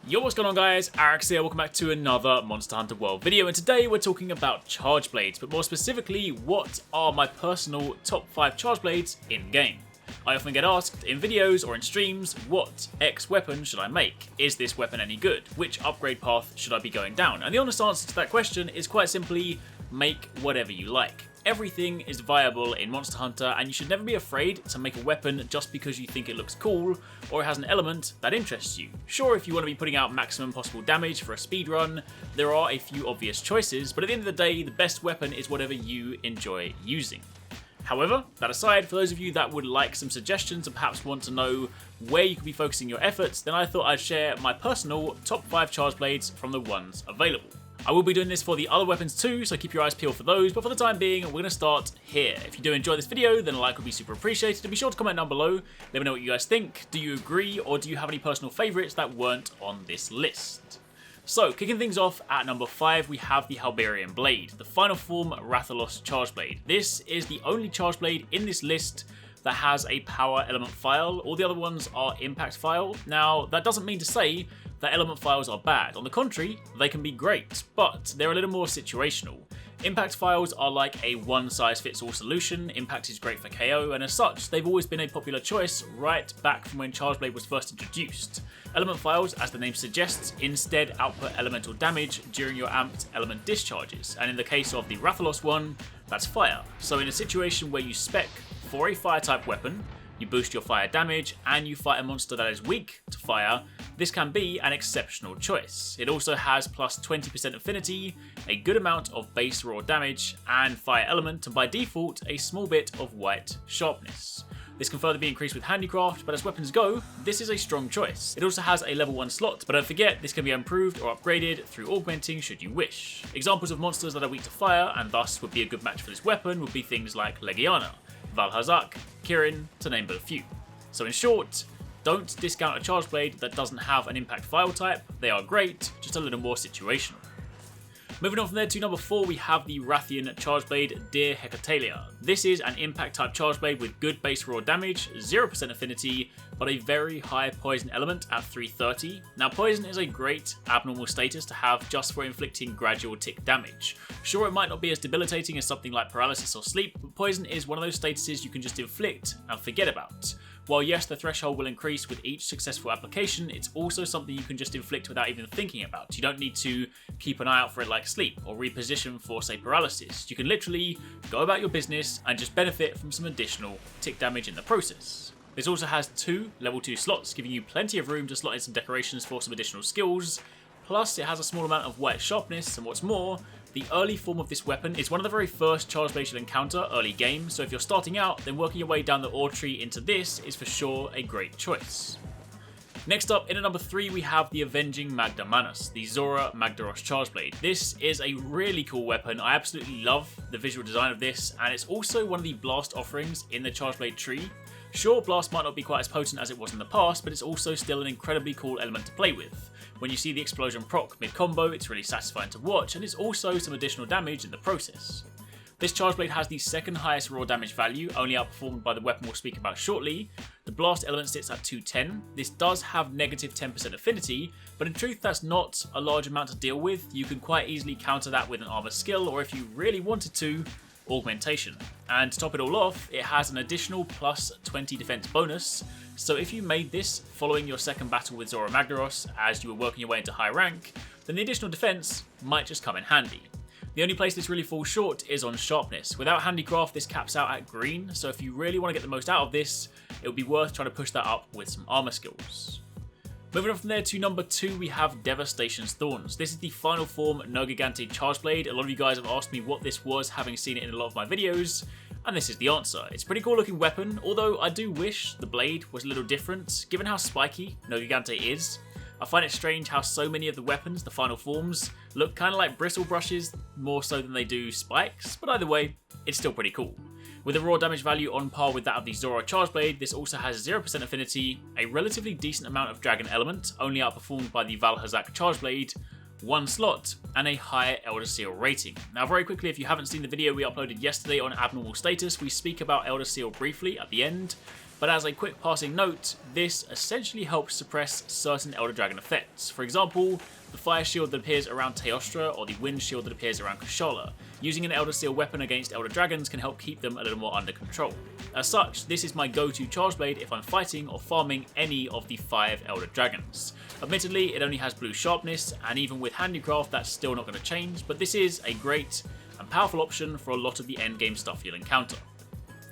Yo, what's going on guys, Arekkz here, welcome back to another Monster Hunter World video, and today we're talking about charge blades, but more specifically, what are my personal top 5 charge blades in-game. I often get asked in videos or in streams, what X weapon should I make? Is this weapon any good? Which upgrade path should I be going down? And the honest answer to that question is quite simply, make whatever you like. Everything is viable in Monster Hunter, and you should never be afraid to make a weapon just because you think it looks cool or it has an element that interests you. Sure, if you want to be putting out maximum possible damage for a speedrun, there are a few obvious choices, but at the end of the day, the best weapon is whatever you enjoy using. However, that aside, for those of you that would like some suggestions and perhaps want to know where you could be focusing your efforts, then I thought I'd share my personal top 5 charge blades from the ones available. I will be doing this for the other weapons too, so keep your eyes peeled for those, but for the time being, we're going to start here. If you do enjoy this video, then a like would be super appreciated, and be sure to comment down below, let me know what you guys think. Do you agree, or do you have any personal favourites that weren't on this list? So, kicking things off at number 5, we have the HALBERION blade, the final form Rathalos charge blade. This is the only charge blade in this list that has a power element file. All the other ones are impact file. Now, that doesn't mean to say that element files are bad. On the contrary, they can be great, but they're a little more situational. Impact files are like a one-size-fits-all solution. Impact is great for KO, and as such, they've always been a popular choice right back from when Charge Blade was first introduced. Element files, as the name suggests, instead output elemental damage during your amped element discharges, and in the case of the Rathalos one, that's fire. So in a situation where you spec for a fire-type weapon, you boost your fire damage, and you fight a monster that is weak to fire, this can be an exceptional choice. It also has plus 20% affinity, a good amount of base raw damage, and fire element, and by default, a small bit of white sharpness. This can further be increased with handicraft, but as weapons go, this is a strong choice. It also has a level 1 slot, but don't forget, this can be improved or upgraded through augmenting should you wish. Examples of monsters that are weak to fire, and thus would be a good match for this weapon, would be things like Legiana, Valhazak, Kirin, to name but a few. So in short, don't discount a charge blade that doesn't have an impact file type. They are great, just a little more situational. Moving on from there to number 4, we have the Rathian charge blade, Dear HECATELIA. This is an impact type charge blade with good base raw damage, 0% affinity, but a very high poison element at 330. Now poison is a great abnormal status to have just for inflicting gradual tick damage. Sure, it might not be as debilitating as something like paralysis or sleep, but poison is one of those statuses you can just inflict and forget about. While yes, the threshold will increase with each successful application, it's also something you can just inflict without even thinking about. You don't need to keep an eye out for it like sleep, or reposition for, say, paralysis. You can literally go about your business and just benefit from some additional tick damage in the process. This also has 2 level 2 slots, giving you plenty of room to slot in some decorations for some additional skills. Plus, it has a small amount of white sharpness, and what's more, the early form of this weapon is one of the very first charge blades you'll encounter early game, so if you're starting out, then working your way down the ore tree into this is for sure a great choice. Next up, in at number 3, we have the Avenging MAGDA MANUS, the Zora Magdaros charge blade. This is a really cool weapon. I absolutely love the visual design of this, and it's also one of the blast offerings in the charge blade tree. Sure, blast might not be quite as potent as it was in the past, but it's also still an incredibly cool element to play with. When you see the explosion proc mid-combo, it's really satisfying to watch, and it's also some additional damage in the process. This charge blade has the second highest raw damage value, only outperformed by the weapon we'll speak about shortly. The blast element sits at 210. This does have negative 10% affinity, but in truth that's not a large amount to deal with. You can quite easily counter that with an armor skill, or if you really wanted to, augmentation. And to top it all off, it has an additional plus 20 defense bonus, so if you made this following your second battle with Zora Magdaros as you were working your way into high rank, then the additional defense might just come in handy. The only place this really falls short is on sharpness. Without handicraft, this caps out at green, so if you really want to get the most out of this, it would be worth trying to push that up with some armor skills. Moving on from there to number 2, we have DEVASTATION'S Thorns. This is the final form Nergigante charge blade. A lot of you guys have asked me what this was, having seen it in a lot of my videos, and this is the answer. It's a pretty cool looking weapon, although I do wish the blade was a little different. Given how spiky Nergigante is, I find it strange how so many of the weapons, the final forms, look kind of like bristle brushes more so than they do spikes, but either way, it's still pretty cool. With a raw damage value on par with that of the Zora charge blade, this also has 0% affinity, a relatively decent amount of dragon element, only outperformed by the Valhazak charge blade, 1 slot, and a higher Elder Seal rating. Now very quickly, if you haven't seen the video we uploaded yesterday on abnormal status, we speak about Elder Seal briefly at the end. But as a quick passing note, this essentially helps suppress certain Elder Dragon effects. For example, the fire shield that appears around Teostra or the wind shield that appears around Kushala. Using an Elder Steel weapon against Elder Dragons can help keep them a little more under control. As such, this is my go-to charge blade if I'm fighting or farming any of the 5 Elder Dragons. Admittedly, it only has blue sharpness, and even with handicraft that's still not going to change, but this is a great and powerful option for a lot of the endgame stuff you'll encounter.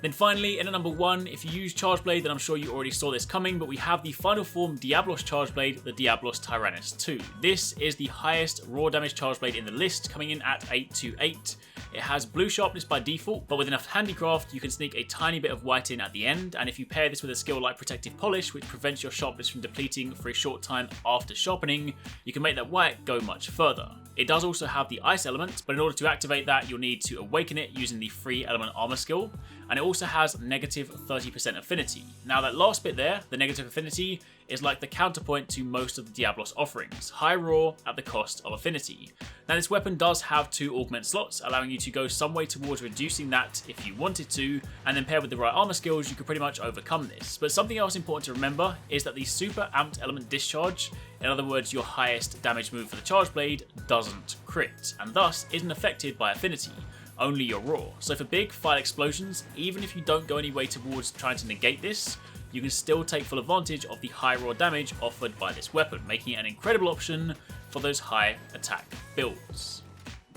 Then finally, in at number 1, if you use Charge Blade, then I'm sure you already saw this coming, but we have the final form Diablos Charge Blade, the Diablos TYRANNIS 2. This is the highest raw damage Charge Blade in the list, coming in at 828. It has blue sharpness by default, but with enough handicraft, you can sneak a tiny bit of white in at the end, and if you pair this with a skill like Protective Polish, which prevents your sharpness from depleting for a short time after sharpening, you can make that white go much further. It does also have the ice element, but in order to activate that, you'll need to awaken it using the free element armor skill, and it also has negative 30% affinity. Now that last bit there, the negative affinity, is like the counterpoint to most of the Diablos offerings, high raw at the cost of affinity. Now this weapon does have 2 augment slots, allowing you to go some way towards reducing that if you wanted to, and then paired with the right armor skills, you could pretty much overcome this. But something else important to remember is that the super amped element discharge, in other words your highest damage move for the charge blade, doesn't crit, and thus isn't affected by affinity, only your raw. So for big fire explosions, even if you don't go any way towards trying to negate this, you can still take full advantage of the high raw damage offered by this weapon, making it an incredible option for those high attack builds.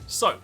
So,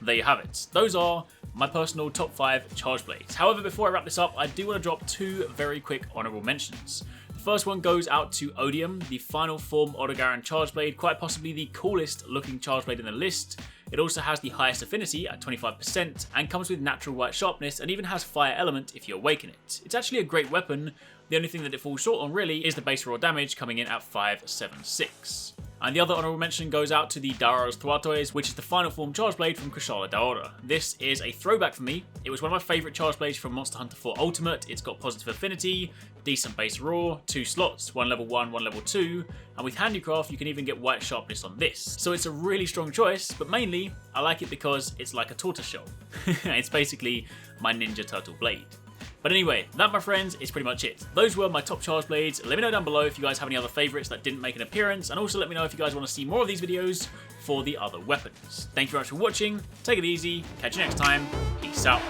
there you have it. Those are my personal top 5 charge blades. However, before I wrap this up, I do want to drop 2 very quick honourable mentions. The first one goes out to Odium, the final form Odogaron charge blade, quite possibly the coolest looking charge blade in the list. It also has the highest affinity at 25% and comes with natural white sharpness and even has fire element if you awaken it. It's actually a great weapon, the only thing that it falls short on really is the base raw damage coming in at 576. And the other honourable mention goes out to the Daura's Thwatois, which is the final form charge blade from Kushala Daora. This is a throwback for me. It was one of my favourite charge blades from Monster Hunter 4 Ultimate. It's got positive affinity, decent base raw, 2 slots, one level 1, one level 2, and with handicraft you can even get white sharpness on this. So it's a really strong choice, but mainly I like it because it's like a tortoiseshell. It's basically my Ninja Turtle blade. But anyway, that my friends is pretty much it. Those were my top charge blades. Let me know down below if you guys have any other favourites that didn't make an appearance, and also let me know if you guys want to see more of these videos for the other weapons. Thank you very much for watching, take it easy, catch you next time, peace out.